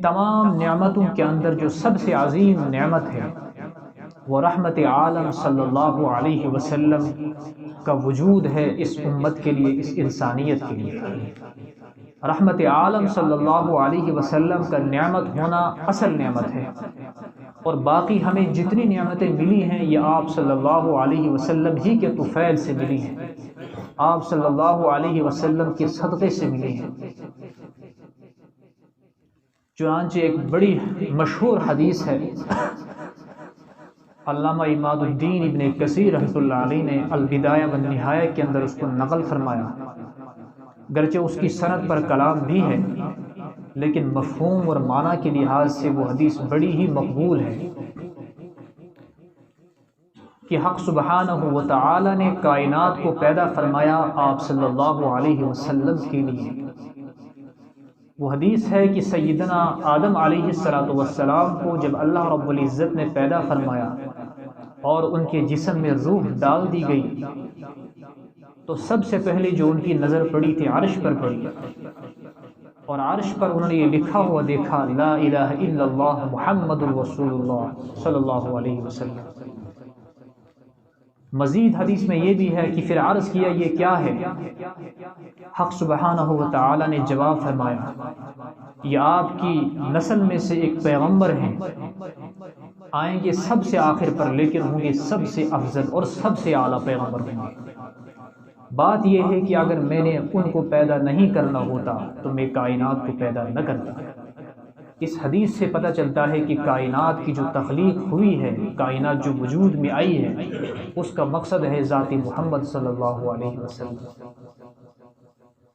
تمام نعمتوں کے اندر جو سب سے عظیم نعمت ہے وہ رحمت عالم صلی اللہ علیہ وسلم کا وجود ہے اس امت کے لیے، اس انسانیت کے لیے۔ رحمت عالم صلی اللہ علیہ وسلم کا نعمت ہونا اصل نعمت ہے، اور باقی ہمیں جتنی نعمتیں ملی ہیں یہ آپ صلی اللہ علیہ وسلم ہی کے طفیل سے ملی ہیں، آپ صلی اللہ علیہ وسلم کے صدقے سے ملی ہیں۔ چنانچہ ایک بڑی مشہور حدیث ہے، علامہ عماد الدین ابن کثیر رحمۃ اللہ علیہ نے البدایہ والنہایہ کے اندر اس کو نقل فرمایا، گرچہ اس کی سند پر کلام بھی ہے لیکن مفہوم اور معنی کے لحاظ سے وہ حدیث بڑی ہی مقبول ہے، کہ حق سبحانہ و تعالی نے کائنات کو پیدا فرمایا آپ صلی اللہ علیہ وسلم کے لیے۔ وہ حدیث ہے کہ سیدنا آدم علیہ السلام کو جب اللہ رب العزت نے پیدا فرمایا اور ان کے جسم میں روح ڈال دی گئی تو سب سے پہلے جو ان کی نظر پڑی تھی عرش پر پڑی، اور عرش پر انہوں نے یہ لکھا ہوا دیکھا، لا الہ الا اللہ محمد الرسول اللہ صلی اللہ علیہ وسلم۔ مزید حدیث میں یہ بھی ہے کہ پھر عرض کیا یہ کیا ہے؟ حق سبحانہ و تعالی نے جواب فرمایا یہ آپ کی نسل میں سے ایک پیغمبر ہیں، آئیں گے سب سے آخر پر لیکن ہوں گے سب سے افضل اور سب سے اعلیٰ پیغمبر ہوں گے۔ بات یہ ہے کہ اگر میں نے ان کو پیدا نہیں کرنا ہوتا تو میں کائنات کو پیدا نہ کرتا۔ اس حدیث سے پتہ چلتا ہے کہ کائنات کی جو تخلیق ہوئی ہے، کائنات جو وجود میں آئی ہے، اس کا مقصد ہے ذات محمد صلی اللہ علیہ وسلم۔